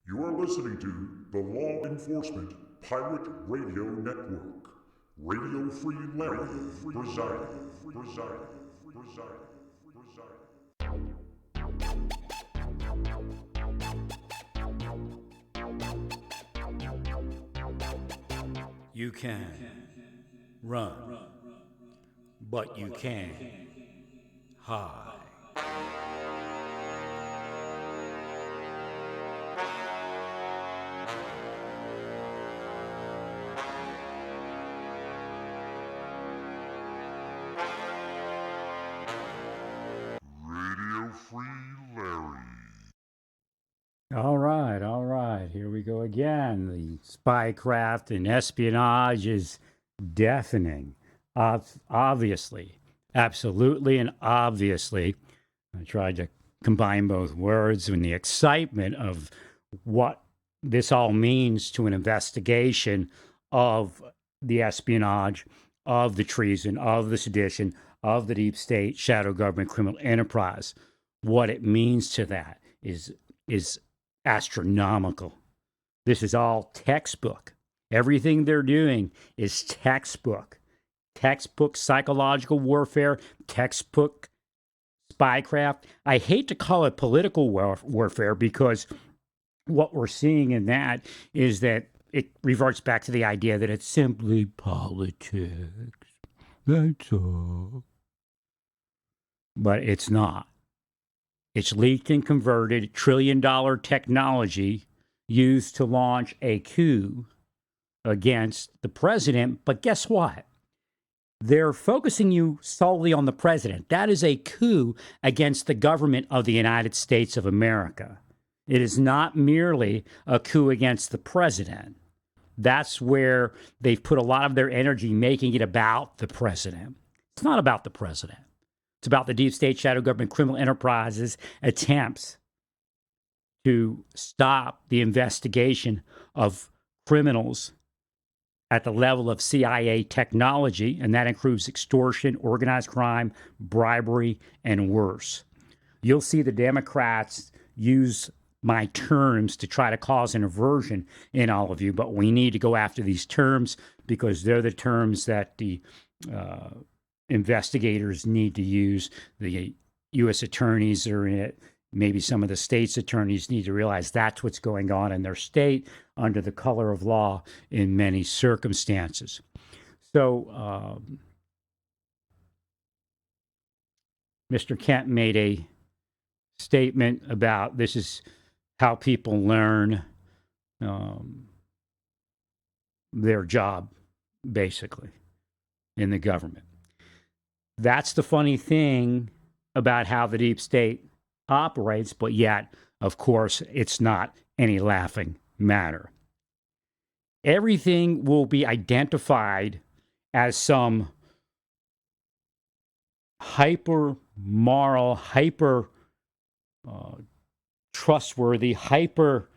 You are listening to the Law Enforcement Pirate Radio Network. Radio Free Larry presiding. You can run, but you can hide. Radio Free Larry. All right, here we go again. The spycraft and espionage is deafening. Obviously, absolutely, and obviously. I tried to combine both words in the excitement of what this all means to an investigation of the espionage, of the treason, of the sedition, of the deep state, shadow government, criminal enterprise. What it means to that is astronomical. This is all textbook. Everything they're doing is textbook. Textbook psychological warfare, textbook spycraft. I hate to call it political warfare because what we're seeing in that is that it reverts back to the idea that it's simply politics. That's all. But it's not. It's leaked and converted trillion-dollar technology used to launch a coup against the president. But guess what? They're focusing you solely on the president. That is a coup against the government of the United States of America. It is not merely a coup against the president. That's where they've put a lot of their energy making it about the president. It's not about the president. It's about the deep state, shadow government, criminal enterprises' attempts to stop the investigation of criminals at the level of CIA technology, and that includes extortion, organized crime, bribery, and worse. You'll see the Democrats use my terms to try to cause an aversion in all of you, but we need to go after these terms because they're the terms that the investigators need to use. The U.S. attorneys are in it. Maybe some of the state's attorneys need to realize that's what's going on in their state under the color of law in many circumstances. So, Mr. Kent made a statement about this is how people learn their job, basically, in the government. That's the funny thing about how the deep state operates, but yet, of course, it's not any laughing matter. Everything will be identified as some hyper moral, hyper trustworthy, hyper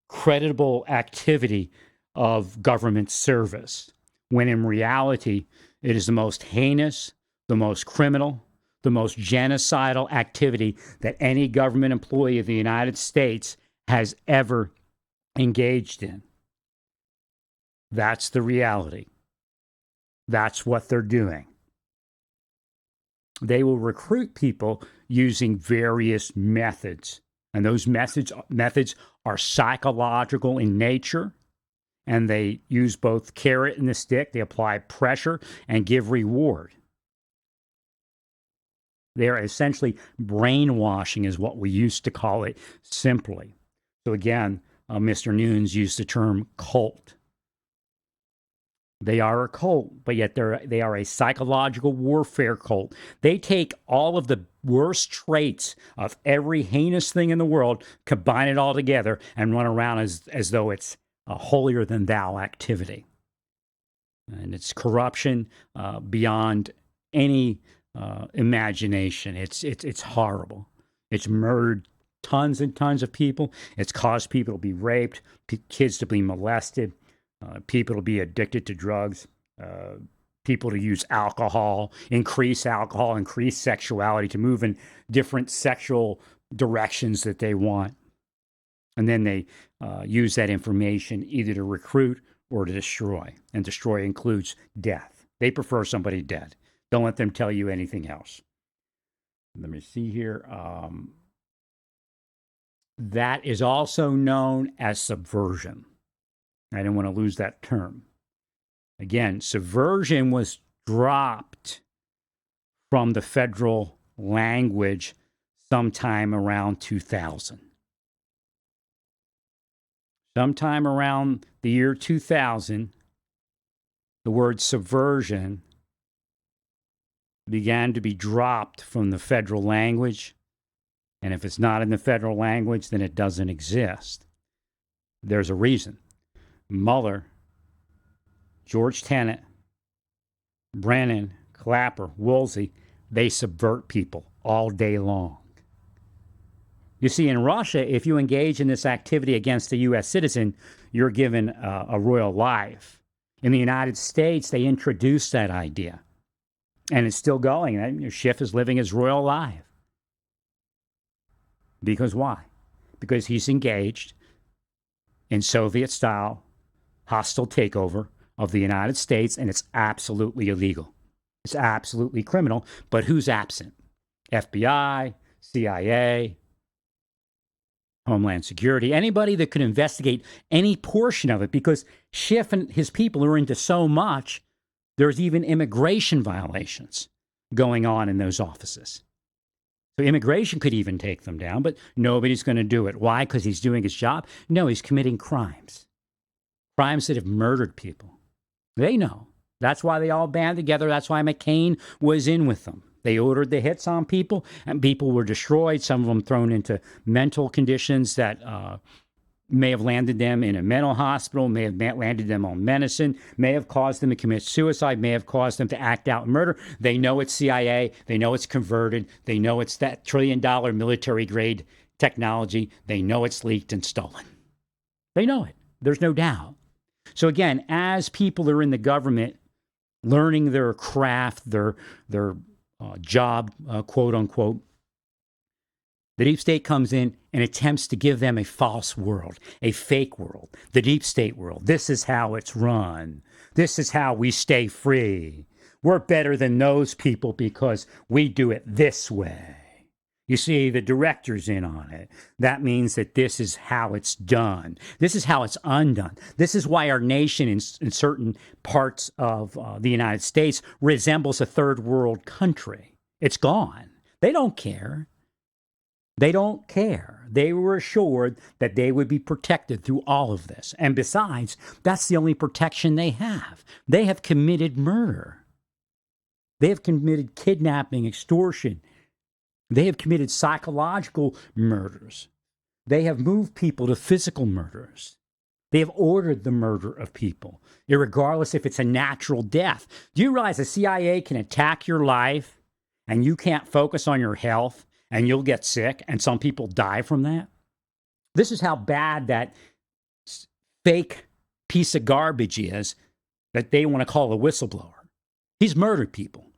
credible activity of government service, when in reality, it is the most heinous, the most criminal, the most genocidal activity that any government employee of the United States has ever engaged in. That's the reality. That's what they're doing. They will recruit people using various methods, and those methods are psychological in nature, and they use both carrot and the stick. They apply pressure and give reward. They're essentially brainwashing, is what we used to call it simply. So again, Mr. Nunes used the term cult. They are a cult, but yet they are a psychological warfare cult. They take all of the worst traits of every heinous thing in the world, combine it all together, and run around as though it's a holier than thou activity. And it's corruption beyond any imagination. It's horrible. It's murdered tons and tons of people. It's caused people to be raped, kids to be molested, people to be addicted to drugs, people to use alcohol, increase sexuality, to move in different sexual directions that they want. And then they use that information either to recruit or to destroy. And destroy includes death. They prefer somebody dead. Don't let them tell you anything else. Let me see here. That is also known as subversion. I didn't want to lose that term. Again, subversion was dropped from the federal language sometime around 2000. Sometime around the year 2000, the word subversion began to be dropped from the federal language. And if it's not in the federal language, then it doesn't exist. There's a reason. Mueller, George Tenet, Brennan, Clapper, Woolsey, they subvert people all day long. You see, in Russia, if you engage in this activity against a U.S. citizen, you're given a royal life. In the United States, they introduced that idea. And it's still going. Schiff is living his royal life. Because why? Because he's engaged in Soviet-style hostile takeover of the United States, and it's absolutely illegal. It's absolutely criminal. But who's absent? FBI, CIA, Homeland Security, anybody that could investigate any portion of it, because Schiff and his people are into so much, there's even immigration violations going on in those offices. So immigration could even take them down, but nobody's going to do it. Why? Because he's doing his job? No, he's committing crimes. Crimes that have murdered people. They know. That's why they all band together. That's why McCain was in with them. They ordered the hits on people, and people were destroyed, some of them thrown into mental conditions that may have landed them in a mental hospital, may have landed them on medicine, may have caused them to commit suicide, may have caused them to act out murder. They know it's CIA. They know it's converted. They know it's that trillion-dollar military-grade technology. They know it's leaked and stolen. They know it. There's no doubt. So again, as people are in the government learning their craft, their job, quote unquote, the deep state comes in and attempts to give them a false world, a fake world, the deep state world. This is how it's run. This is how we stay free. We're better than those people because we do it this way. You see, the director's in on it. That means that this is how it's done. This is how it's undone. This is why our nation in certain parts of the United States resembles a third world country. It's gone. They don't care. They don't care. They were assured that they would be protected through all of this. And besides, that's the only protection they have. They have committed murder. They have committed kidnapping, extortion. They have committed psychological murders. They have moved people to physical murders. They have ordered the murder of people, regardless if it's a natural death. Do you realize the CIA can attack your life and you can't focus on your health and you'll get sick and some people die from that? This is how bad that fake piece of garbage is that they want to call a whistleblower. He's murdered people.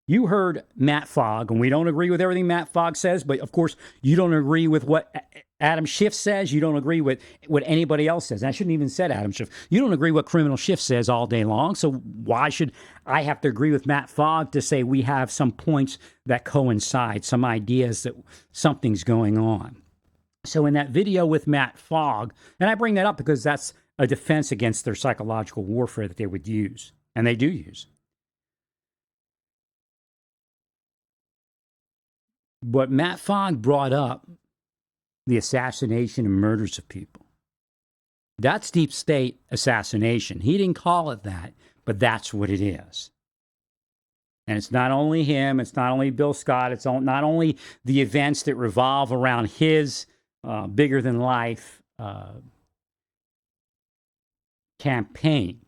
You heard Matt Fogg, and we don't agree with everything Matt Fogg says, but of course, you don't agree with what Adam Schiff says. You don't agree with what anybody else says. And I shouldn't even said Adam Schiff. You don't agree with Criminal Schiff says all day long, so why should I have to agree with Matt Fogg to say we have some points that coincide, some ideas that something's going on? So in that video with Matt Fogg, and I bring that up because that's a defense against their psychological warfare that they would use, and they do use. But Matt Fogg brought up the assassination and murders of people. That's deep state assassination. He didn't call it that, but that's what it is. And it's not only him, it's not only Bill Scott, it's not only the events that revolve around his bigger-than-life campaign,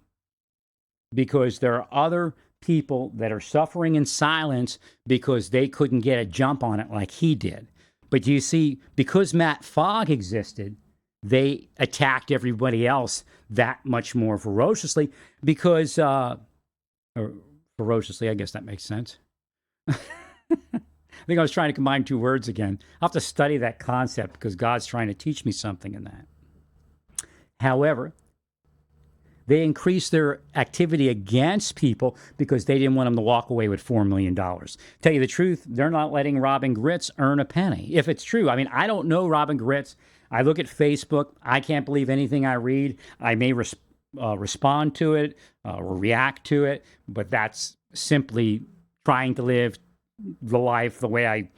because there are other people that are suffering in silence because they couldn't get a jump on it like he did. But you see, because Matt Fogg existed, they attacked everybody else that much more ferociously because, or ferociously, I guess that makes sense. I think I was trying to combine two words again. I'll have to study that concept because God's trying to teach me something in that. However, they increased their activity against people because they didn't want them to walk away with $4 million. Tell you the truth, they're not letting Robin Gritz earn a penny. If it's true, I mean, I don't know Robin Gritz. I look at Facebook. I can't believe anything I read. I may respond to it or react to it, but that's simply trying to live the life the way I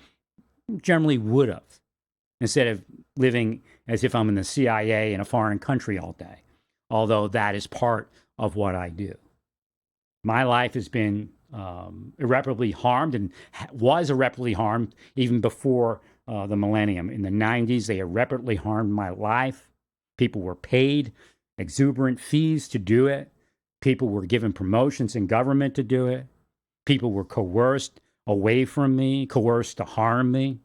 generally would have, instead of living as if I'm in the CIA in a foreign country all day, although that is part of what I do. My life has been irreparably harmed and was irreparably harmed even before the millennium. In the 90s, they irreparably harmed my life. People were paid exuberant fees to do it. People were given promotions in government to do it. People were coerced away from me, coerced to harm me,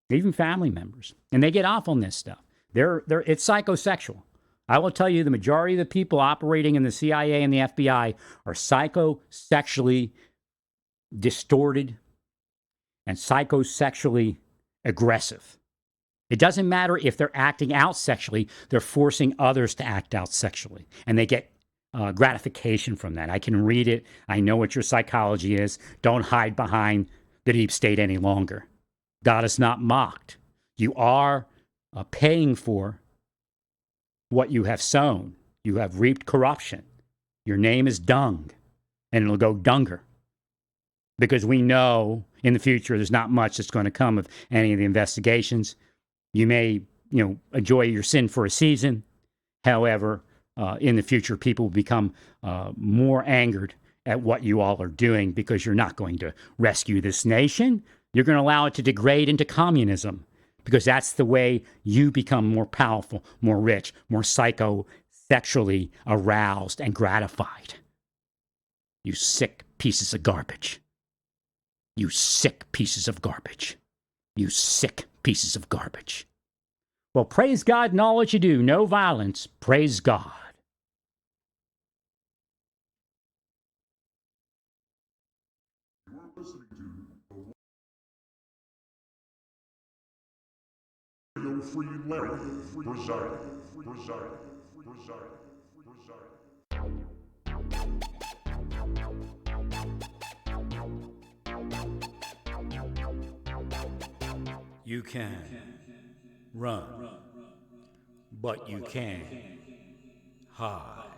even family members. And they get off on this stuff. It's psychosexual. I will tell you the majority of the people operating in the CIA and the FBI are psychosexually distorted and psychosexually aggressive. It doesn't matter if they're acting out sexually, they're forcing others to act out sexually. And they get gratification from that. I can read it. I know what your psychology is. Don't hide behind the deep state any longer. God is not mocked. You are paying for what you have sown. You have reaped corruption. Your name is dung, and it'll go dunger. Because we know in the future there's not much that's going to come of any of the investigations. You may, enjoy your sin for a season. However, in the future, people will become more angered at what you all are doing because you're not going to rescue this nation. You're going to allow it to degrade into communism because that's the way you become more powerful, more rich, more psychosexually aroused and gratified. You sick pieces of garbage. You sick pieces of garbage. You sick pieces of garbage. Well, praise God in all that you do. No violence. Praise God. You're listening to the Radio Free Larry You can run, but you can't hide.